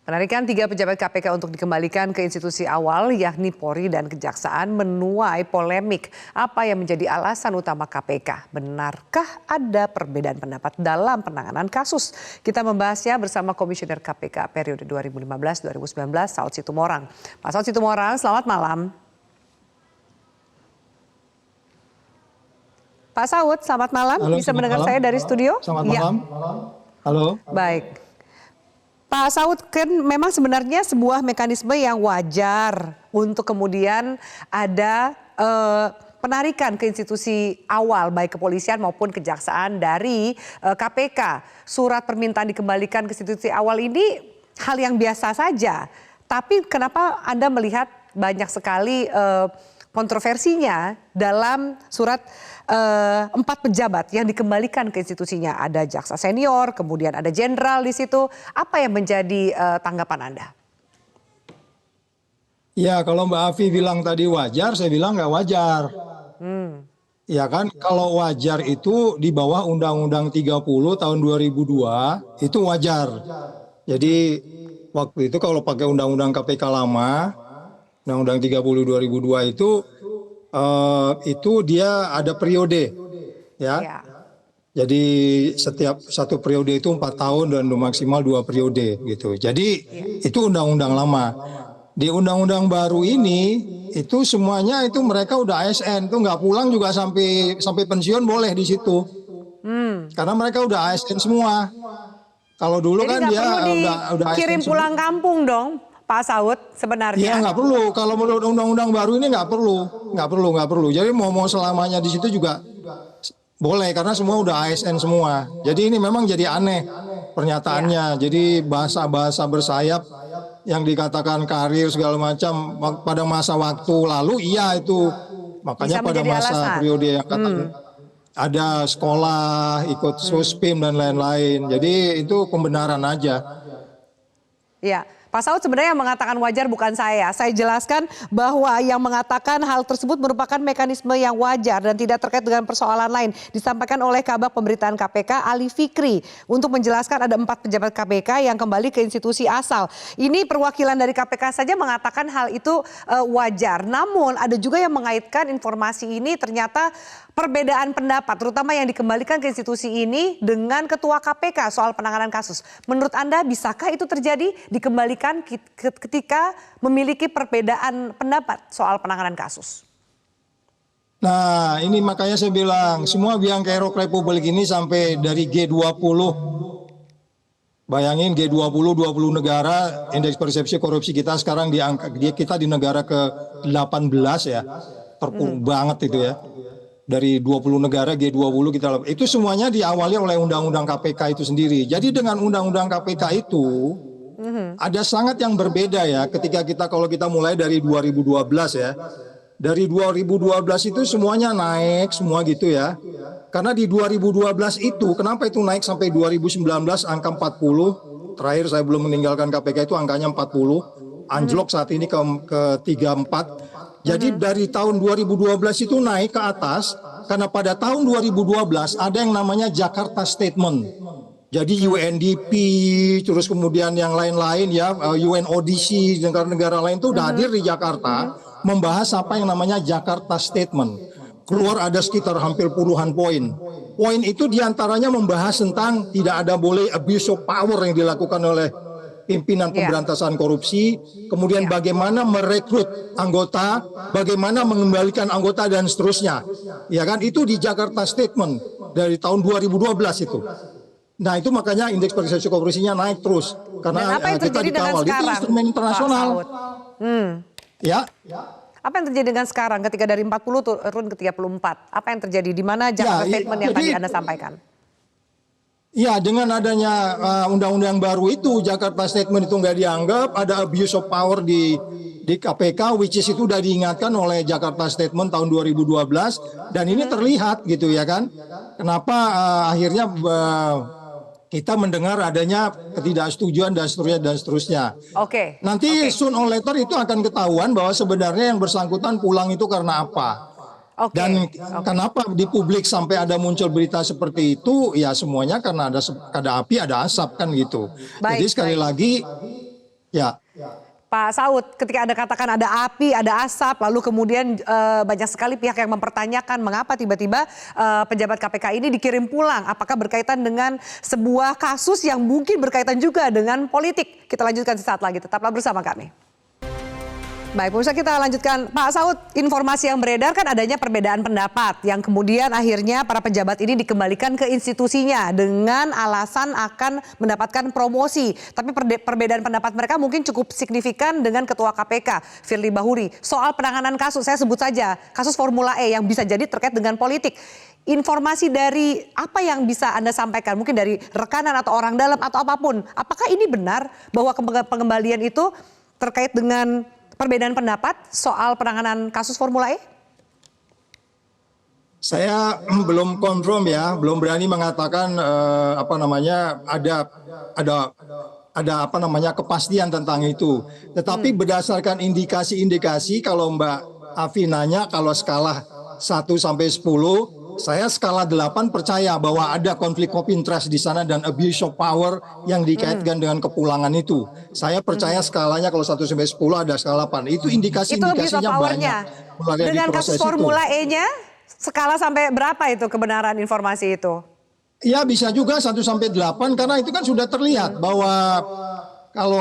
Penarikan 3 pejabat KPK untuk dikembalikan ke institusi awal, yakni Polri dan Kejaksaan, menuai polemik. Apa yang menjadi alasan utama KPK? Benarkah ada perbedaan pendapat dalam penanganan kasus? Kita membahasnya bersama Komisioner KPK periode 2015-2019, Saud Situmorang. Pak Saud Situmorang, selamat malam. Pak Saud, selamat malam. Halo, bisa mendengar malam. Saya dari studio? Selamat malam. Halo. Baik. Pak Saud, kan memang sebenarnya sebuah mekanisme yang wajar untuk kemudian ada penarikan ke institusi awal baik kepolisian maupun kejaksaan dari KPK. Surat permintaan dikembalikan ke institusi awal ini hal yang biasa saja. Tapi kenapa Anda melihat banyak sekali kontroversinya dalam surat 4 pejabat yang dikembalikan ke institusinya? Ada jaksa senior, kemudian ada jenderal di situ. Apa yang menjadi tanggapan Anda? Ya, kalau Mbak Afi bilang tadi wajar, saya bilang nggak wajar. Ya kan, kalau wajar itu di bawah Undang-Undang 30 tahun 2002 itu wajar. Jadi waktu itu kalau pakai Undang-Undang KPK lama, Undang-Undang 30 2002 itu dia ada periode, ya. Jadi setiap satu periode itu 4 tahun dan maksimal 2 periode gitu. Jadi itu undang-undang lama. Di undang-undang baru ini itu semuanya itu mereka udah ASN, tuh nggak pulang juga sampai pensiun boleh di situ. Karena mereka udah ASN semua. Kalau dulu jadi kan dia udah kirim ASN pulang kampung dong, Pak Saud, sebenarnya. Iya, nggak perlu. Kalau menurut undang-undang baru ini nggak perlu. Jadi mau selamanya di situ juga boleh karena semua udah ASN semua. Jadi ini memang jadi aneh pernyataannya. Jadi bahasa-bahasa bersayap yang dikatakan karir segala macam pada masa waktu lalu, iya itu. Makanya pada masa periode yang ada sekolah, ikut Sospim dan lain-lain. Jadi itu pembenaran aja. Iya. Pak Saud, sebenarnya yang mengatakan wajar bukan saya. Saya jelaskan bahwa yang mengatakan hal tersebut merupakan mekanisme yang wajar dan tidak terkait dengan persoalan lain. Disampaikan oleh Kabag Pemberitaan KPK Ali Fikri untuk menjelaskan ada 4 pejabat KPK yang kembali ke institusi asal. Ini perwakilan dari KPK saja mengatakan hal itu wajar. Namun ada juga yang mengaitkan informasi ini ternyata perbedaan pendapat, terutama yang dikembalikan ke institusi ini dengan Ketua KPK soal penanganan kasus. Menurut Anda bisakah itu terjadi dikembalikan ketika memiliki perbedaan pendapat soal penanganan kasus? Nah, ini makanya saya bilang semua biang kerok Republik ini sampai dari G20. Bayangin G20, 20 negara, indeks persepsi korupsi kita sekarang kita di negara ke-18 ya. Terpuruk banget itu ya. Dari 20 negara G20 itu semuanya diawali oleh Undang-Undang KPK itu sendiri. Jadi dengan Undang-Undang KPK itu ada sangat yang berbeda ya ketika kalau kita mulai dari 2012 ya. Dari 2012 itu semuanya naik semua gitu ya. Karena di 2012 itu kenapa itu naik sampai 2019 angka 40. Terakhir saya belum meninggalkan KPK itu angkanya 40. Anjlok saat ini ke 34. Jadi dari tahun 2012 itu naik ke atas karena pada tahun 2012 ada yang namanya Jakarta Statement. Jadi UNDP terus kemudian yang lain-lain ya UNODC negara-negara lain itu udah hadir di Jakarta membahas apa yang namanya Jakarta Statement. Keluar ada sekitar hampir puluhan poin. Poin itu diantaranya membahas tentang tidak ada boleh abuse of power yang dilakukan oleh pimpinan pemberantasan korupsi, kemudian bagaimana merekrut anggota, bagaimana mengembalikan anggota dan seterusnya. Ya kan itu di Jakarta Statement dari tahun 2012 itu. Nah, itu makanya indeks persepsi korupsinya naik terus karena kita dikawal itu instrumen internasional. Ya. Apa yang terjadi dengan sekarang ketika dari 40 turun ke 34? Apa yang terjadi di mana Jakarta Statement yang tadi Anda sampaikan? Ya, dengan adanya undang-undang baru itu Jakarta Statement itu nggak dianggap, ada abuse of power di KPK, which is itu udah diingatkan oleh Jakarta Statement tahun 2012 dan ini terlihat gitu ya kan. Kenapa akhirnya kita mendengar adanya ketidaksetujuan dan seterusnya. Nanti soon or later itu akan ketahuan bahwa sebenarnya yang bersangkutan pulang itu karena apa. Dan kenapa di publik sampai ada muncul berita seperti itu? Ya semuanya karena ada api ada asap kan gitu. Jadi sekali lagi Ya, Pak Saud, ketika Anda katakan ada api, ada asap, lalu kemudian banyak sekali pihak yang mempertanyakan mengapa tiba-tiba pejabat KPK ini dikirim pulang. Apakah berkaitan dengan sebuah kasus yang mungkin berkaitan juga dengan politik? Kita lanjutkan sesaat lagi, tetaplah bersama kami. Baik, pemirsa, kita lanjutkan. Pak Saud, informasi yang beredar kan adanya perbedaan pendapat yang kemudian akhirnya para pejabat ini dikembalikan ke institusinya dengan alasan akan mendapatkan promosi. Tapi perbedaan pendapat mereka mungkin cukup signifikan dengan Ketua KPK, Firly Bahuri. Soal penanganan kasus, saya sebut saja kasus Formula E yang bisa jadi terkait dengan politik. Informasi dari apa yang bisa Anda sampaikan, mungkin dari rekanan atau orang dalam atau apapun. Apakah ini benar bahwa pengembalian itu terkait dengan perbedaan pendapat soal penanganan kasus Formula E? saya belum confirm ya, belum berani mengatakan ada apa namanya kepastian tentang itu. Tetapi berdasarkan indikasi-indikasi, kalau Mbak Afi nanya kalau skala 1 sampai 10, saya skala 8 percaya bahwa ada konflik of interest di sana dan abuse of power yang dikaitkan dengan kepulangan itu. Saya percaya skalanya kalau 1 sampai 10 ada skala 8. Itu indikasi-indikasinya banyak. Dengan kasus Formula E-nya skala sampai berapa itu kebenaran informasi itu? Ya bisa juga 1 sampai 8 karena itu kan sudah terlihat bahwa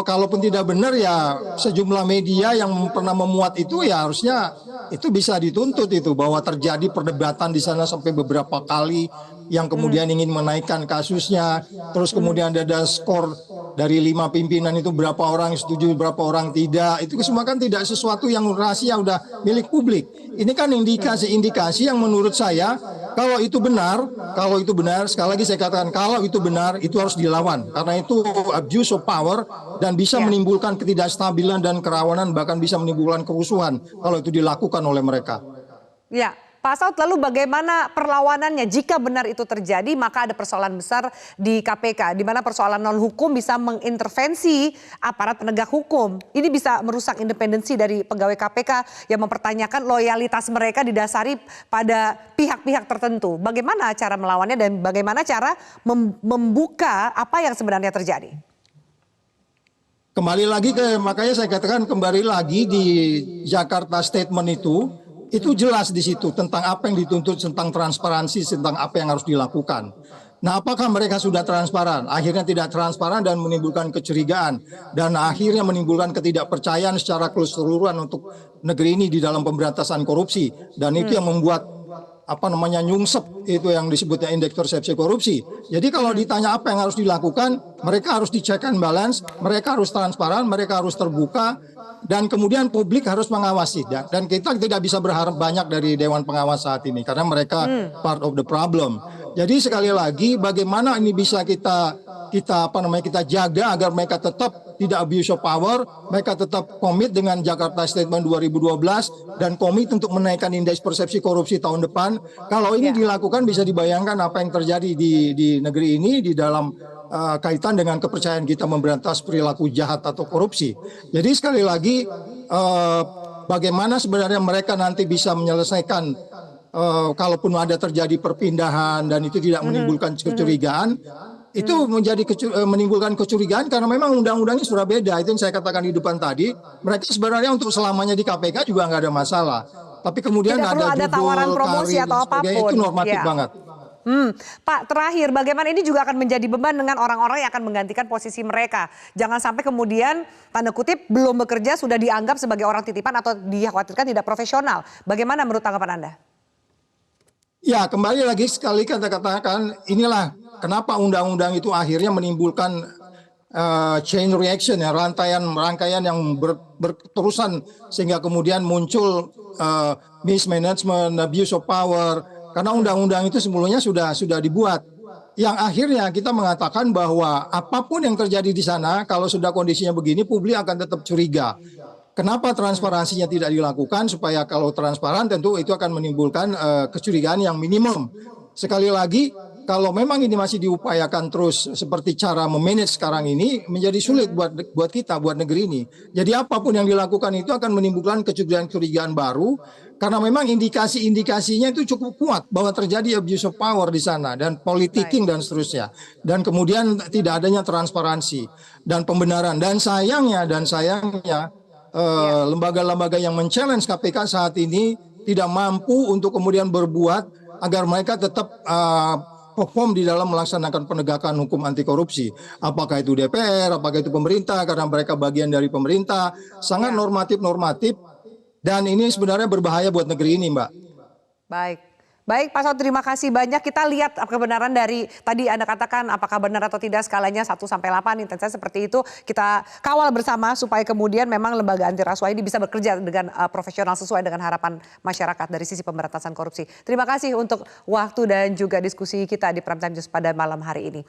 kalaupun tidak benar ya sejumlah media yang pernah memuat itu ya harusnya itu bisa dituntut itu bahwa terjadi perdebatan di sana sampai beberapa kali yang kemudian ingin menaikkan kasusnya, terus kemudian ada skor dari 5 pimpinan itu berapa orang setuju berapa orang tidak, itu semua kan tidak sesuatu yang rahasia udah milik publik. Ini kan indikasi-indikasi yang menurut saya kalau itu benar sekali lagi saya katakan kalau itu benar itu harus dilawan karena itu abuse of power dan bisa menimbulkan ketidakstabilan dan kerawanan bahkan bisa menimbulkan kerusuhan kalau itu dilakukan oleh mereka. Ya, Pak Saud, lalu bagaimana perlawanannya jika benar itu terjadi? Maka ada persoalan besar di KPK di mana persoalan non hukum bisa mengintervensi aparat penegak hukum. Ini bisa merusak independensi dari pegawai KPK yang mempertanyakan loyalitas mereka didasari pada pihak-pihak tertentu. Bagaimana cara melawannya dan bagaimana cara membuka apa yang sebenarnya terjadi? Kembali lagi makanya saya katakan kembali lagi di Jakarta Statement itu jelas di situ tentang apa yang dituntut, tentang transparansi, tentang apa yang harus dilakukan. Nah, apakah mereka sudah transparan? Akhirnya tidak transparan dan menimbulkan kecurigaan dan akhirnya menimbulkan ketidakpercayaan secara keseluruhan untuk negeri ini di dalam pemberantasan korupsi dan itu yang membuat nyungsep itu yang disebutnya indeks persepsi korupsi. Jadi kalau ditanya apa yang harus dilakukan, mereka harus dicek and balance, mereka harus transparan, mereka harus terbuka dan kemudian publik harus mengawasi dan kita tidak bisa berharap banyak dari Dewan Pengawas saat ini karena mereka part of the problem. Jadi sekali lagi bagaimana ini bisa kita jaga agar mereka tetap tidak abuse of power, mereka tetap komit dengan Jakarta Statement 2012 dan komit untuk menaikkan indeks persepsi korupsi tahun depan. Kalau ini dilakukan bisa dibayangkan apa yang terjadi di negeri ini di dalam kaitan dengan kepercayaan kita memberantas perilaku jahat atau korupsi. Jadi sekali lagi bagaimana sebenarnya mereka nanti bisa menyelesaikan kalaupun ada terjadi perpindahan dan itu tidak menimbulkan kecurigaan. Itu menimbulkan kecurigaan karena memang undang-undangnya sudah beda. Itu yang saya katakan di depan tadi. Mereka sebenarnya untuk selamanya di KPK juga nggak ada masalah. Tapi kemudian tidak perlu ada tawaran promosi atau apapun. Itu normatif banget. Pak, terakhir bagaimana ini juga akan menjadi beban dengan orang-orang yang akan menggantikan posisi mereka. Jangan sampai kemudian tanda kutip belum bekerja sudah dianggap sebagai orang titipan atau dikhawatirkan tidak profesional. Bagaimana menurut tanggapan Anda? Ya, kembali lagi sekali kita katakan inilah kenapa undang-undang itu akhirnya menimbulkan chain reaction ya, rangkaian yang berterusan sehingga kemudian muncul mismanagement, abuse of power karena undang-undang itu sebelumnya sudah dibuat. Yang akhirnya kita mengatakan bahwa apapun yang terjadi di sana kalau sudah kondisinya begini publik akan tetap curiga. Kenapa transparansinya tidak dilakukan supaya kalau transparan tentu itu akan menimbulkan kecurigaan yang minimum. Sekali lagi kalau memang ini masih diupayakan terus seperti cara memanage sekarang ini menjadi sulit buat kita, buat negeri ini. Jadi apapun yang dilakukan itu akan menimbulkan kecurigaan-kecurigaan baru Karena memang indikasi-indikasinya itu cukup kuat bahwa terjadi abuse of power di sana dan politicking dan seterusnya. Dan kemudian tidak adanya transparansi dan pembenaran. Dan sayangnya lembaga-lembaga yang men-challenge KPK saat ini tidak mampu untuk kemudian berbuat agar mereka tetap perform di dalam melaksanakan penegakan hukum anti korupsi. Apakah itu DPR, apakah itu pemerintah, karena mereka bagian dari pemerintah. Sangat normatif-normatif. Dan ini sebenarnya berbahaya buat negeri ini, Mbak. Baik. Baik Pak Saud, terima kasih banyak. Kita lihat kebenaran dari tadi Anda katakan apakah benar atau tidak skalanya 1 sampai 8 intensitas seperti itu. Kita kawal bersama supaya kemudian memang lembaga anti rasuah ini bisa bekerja dengan profesional sesuai dengan harapan masyarakat dari sisi pemberantasan korupsi. Terima kasih untuk waktu dan juga diskusi kita di Prime Time News pada malam hari ini.